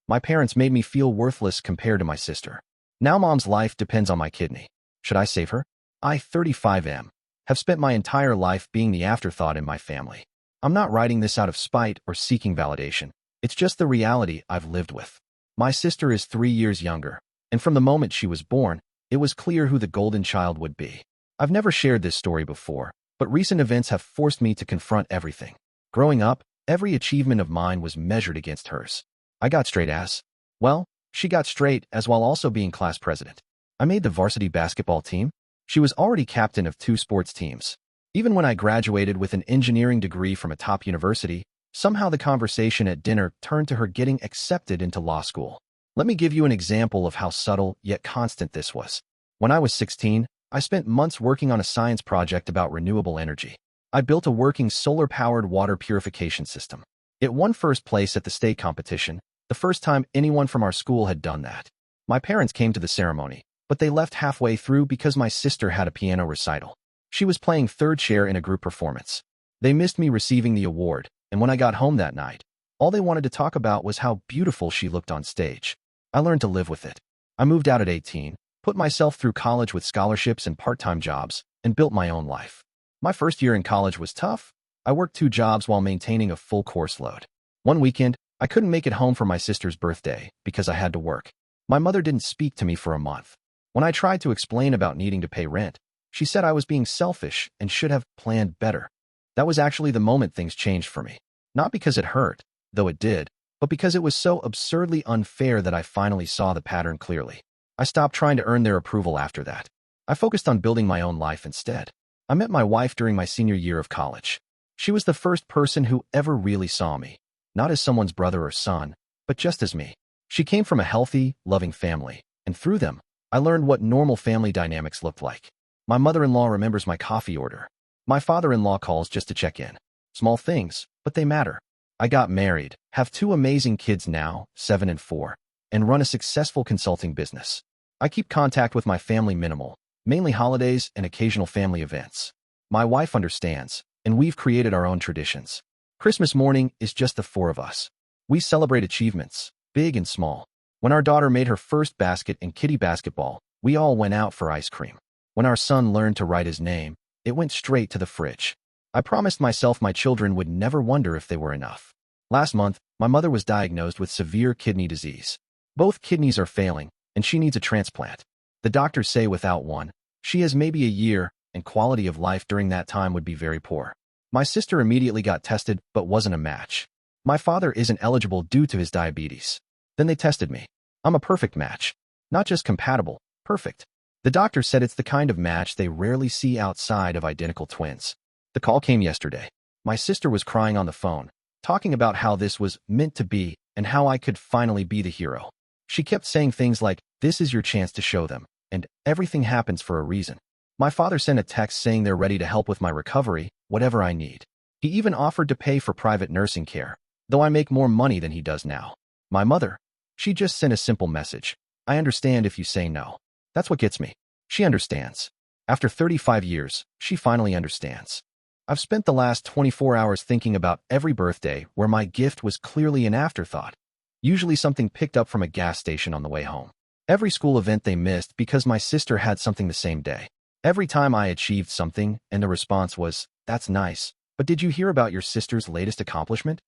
My parents made me feel worthless compared to my sister. Now mom's life depends on my kidney. Should I save her? I, 35 am, have spent my entire life being the afterthought in my family. I'm not writing this out of spite or seeking validation. It's just the reality I've lived with. My sister is 3 years younger, and from the moment she was born, it was clear who the golden child would be. I've never shared this story before, but recent events have forced me to confront everything. Growing up, every achievement of mine was measured against hers. I got straight A's. Well, she got straight A's while also being class president. I made the varsity basketball team. She was already captain of 2 sports teams. Even when I graduated with an engineering degree from a top university, somehow the conversation at dinner turned to her getting accepted into law school. Let me give you an example of how subtle yet constant this was. When I was 16, I spent months working on a science project about renewable energy. I built a working solar-powered water purification system. It won first place at the state competition, the first time anyone from our school had done that. My parents came to the ceremony, but they left halfway through because my sister had a piano recital. She was playing third chair in a group performance. They missed me receiving the award, and when I got home that night, all they wanted to talk about was how beautiful she looked on stage. I learned to live with it. I moved out at 18, put myself through college with scholarships and part-time jobs, and built my own life. My first year in college was tough. I worked 2 jobs while maintaining a full course load. One weekend, I couldn't make it home for my sister's birthday because I had to work. My mother didn't speak to me for a month. When I tried to explain about needing to pay rent, she said I was being selfish and should have planned better. That was actually the moment things changed for me. Not because it hurt, though it did, but because it was so absurdly unfair that I finally saw the pattern clearly. I stopped trying to earn their approval after that. I focused on building my own life instead. I met my wife during my senior year of college. She was the first person who ever really saw me, not as someone's brother or son, but just as me. She came from a healthy, loving family, and through them, I learned what normal family dynamics looked like. My mother-in-law remembers my coffee order. My father-in-law calls just to check in. Small things, but they matter. I got married, have 2 amazing kids now, 7 and 4, and run a successful consulting business. I keep contact with my family minimal, mainly holidays and occasional family events. My wife understands, and we've created our own traditions. Christmas morning is just the 4 of us. We celebrate achievements, big and small. When our daughter made her first basket in kiddie basketball, we all went out for ice cream. When our son learned to write his name, it went straight to the fridge. I promised myself my children would never wonder if they were enough. Last month, my mother was diagnosed with severe kidney disease. Both kidneys are failing, and she needs a transplant. The doctors say without one, she has maybe a year, and quality of life during that time would be very poor. My sister immediately got tested but wasn't a match. My father isn't eligible due to his diabetes. Then they tested me. I'm a perfect match. Not just compatible, perfect. The doctor said it's the kind of match they rarely see outside of identical twins. The call came yesterday. My sister was crying on the phone, talking about how this was meant to be and how I could finally be the hero. She kept saying things like, "This is your chance to show them," and "Everything happens for a reason." My father sent a text saying they're ready to help with my recovery, whatever I need. He even offered to pay for private nursing care, though I make more money than he does now. My mother, she just sent a simple message. "I understand if you say no." That's what gets me. She understands. After 35 years, she finally understands. I've spent the last 24 hours thinking about every birthday where my gift was clearly an afterthought, usually something picked up from a gas station on the way home. Every school event they missed because my sister had something the same day. Every time I achieved something and the response was, "That's nice, but did you hear about your sister's latest accomplishment?"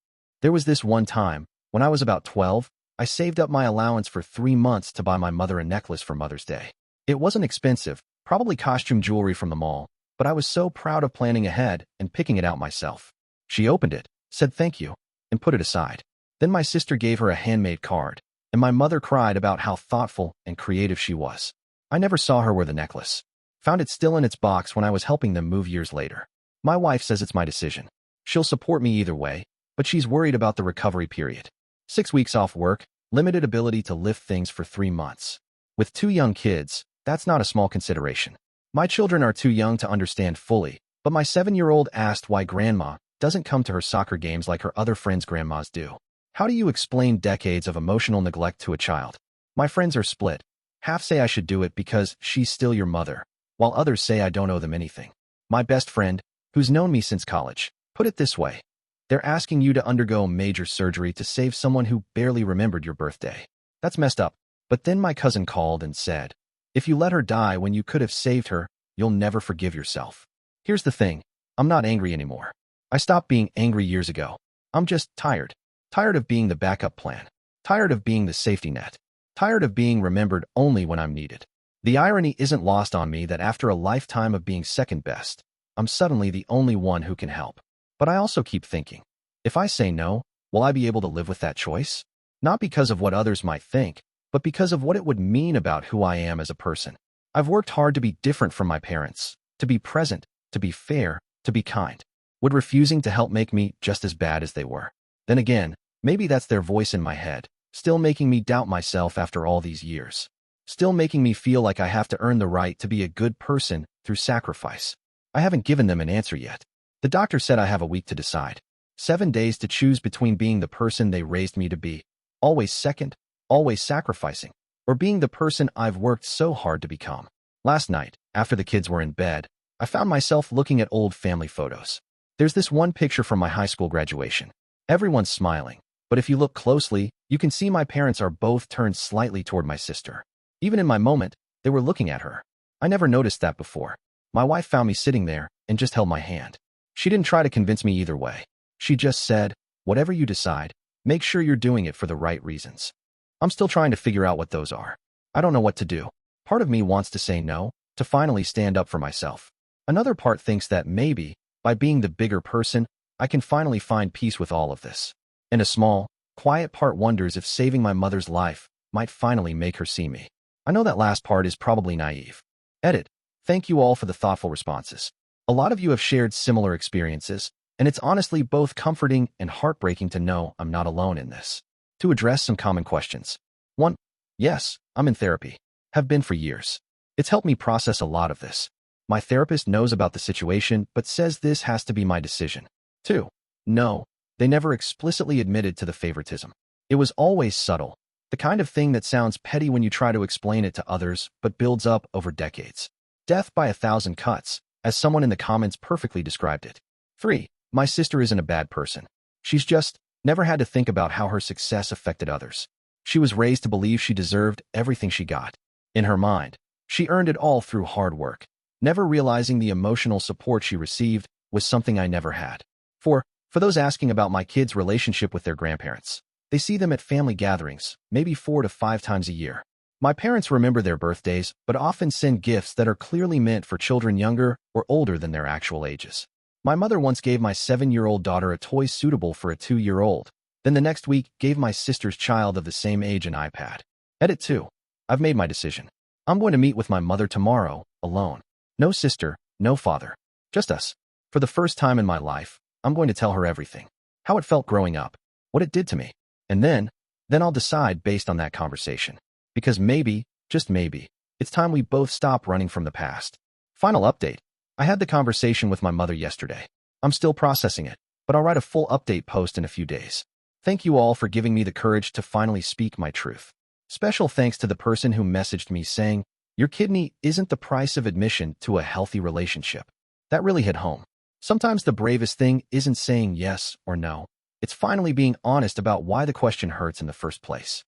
There was this one time, when I was about 12, I saved up my allowance for 3 months to buy my mother a necklace for Mother's Day. It wasn't expensive, probably costume jewelry from the mall, but I was so proud of planning ahead and picking it out myself. She opened it, said thank you, and put it aside. Then my sister gave her a handmade card, and my mother cried about how thoughtful and creative she was. I never saw her wear the necklace. Found it still in its box when I was helping them move years later. My wife says it's my decision. She'll support me either way, but she's worried about the recovery period. 6 weeks off work, limited ability to lift things for 3 months. With 2 young kids, that's not a small consideration. My children are too young to understand fully, but my 7-year-old asked why grandma doesn't come to her soccer games like her other friends' grandmas do. How do you explain decades of emotional neglect to a child? My friends are split. Half say I should do it because she's still your mother, while others say I don't owe them anything. My best friend, who's known me since college, put it this way. They're asking you to undergo major surgery to save someone who barely remembered your birthday. That's messed up. But then my cousin called and said, if you let her die when you could have saved her, you'll never forgive yourself. Here's the thing. I'm not angry anymore. I stopped being angry years ago. I'm just tired. Tired of being the backup plan. Tired of being the safety net. Tired of being remembered only when I'm needed. The irony isn't lost on me that after a lifetime of being second best, I'm suddenly the only one who can help. But I also keep thinking, if I say no, will I be able to live with that choice? Not because of what others might think, but because of what it would mean about who I am as a person. I've worked hard to be different from my parents, to be present, to be fair, to be kind. Would refusing to help make me just as bad as they were? Then again, maybe that's their voice in my head, still making me doubt myself after all these years. Still making me feel like I have to earn the right to be a good person through sacrifice. I haven't given them an answer yet. The doctor said I have a week to decide. 7 days to choose between being the person they raised me to be, always second, always sacrificing, or being the person I've worked so hard to become. Last night, after the kids were in bed, I found myself looking at old family photos. There's this one picture from my high school graduation. Everyone's smiling, but if you look closely, you can see my parents are both turned slightly toward my sister. Even in my moment, they were looking at her. I never noticed that before. My wife found me sitting there and just held my hand. She didn't try to convince me either way. She just said, whatever you decide, make sure you're doing it for the right reasons. I'm still trying to figure out what those are. I don't know what to do. Part of me wants to say no, to finally stand up for myself. Another part thinks that maybe, by being the bigger person, I can finally find peace with all of this. And a small, quiet part wonders if saving my mother's life might finally make her see me. I know that last part is probably naive. Edit. Thank you all for the thoughtful responses. A lot of you have shared similar experiences, and it's honestly both comforting and heartbreaking to know I'm not alone in this. To address some common questions. 1. Yes, I'm in therapy. Have been for years. It's helped me process a lot of this. My therapist knows about the situation, but says this has to be my decision. 2. No, they never explicitly admitted to the favoritism. It was always subtle, the kind of thing that sounds petty when you try to explain it to others, but builds up over decades. Death by 1,000 cuts, as someone in the comments perfectly described it. 3. My sister isn't a bad person. She's just never had to think about how her success affected others. She was raised to believe she deserved everything she got. In her mind, she earned it all through hard work, never realizing the emotional support she received was something I never had. 4. For those asking about my kids' relationship with their grandparents, they see them at family gatherings, maybe 4 to 5 times a year. My parents remember their birthdays, but often send gifts that are clearly meant for children younger or older than their actual ages. My mother once gave my 7-year-old daughter a toy suitable for a 2-year-old, then the next week gave my sister's child of the same age an iPad. Edit 2. I've made my decision. I'm going to meet with my mother tomorrow, alone. No sister, no father. Just us. For the first time in my life, I'm going to tell her everything. How it felt growing up. What it did to me. And then I'll decide based on that conversation. Because maybe, just maybe, it's time we both stop running from the past. Final update. I had the conversation with my mother yesterday. I'm still processing it, but I'll write a full update post in a few days. Thank you all for giving me the courage to finally speak my truth. Special thanks to the person who messaged me saying, your kidney isn't the price of admission to a healthy relationship. That really hit home. Sometimes the bravest thing isn't saying yes or no. It's finally being honest about why the question hurts in the first place.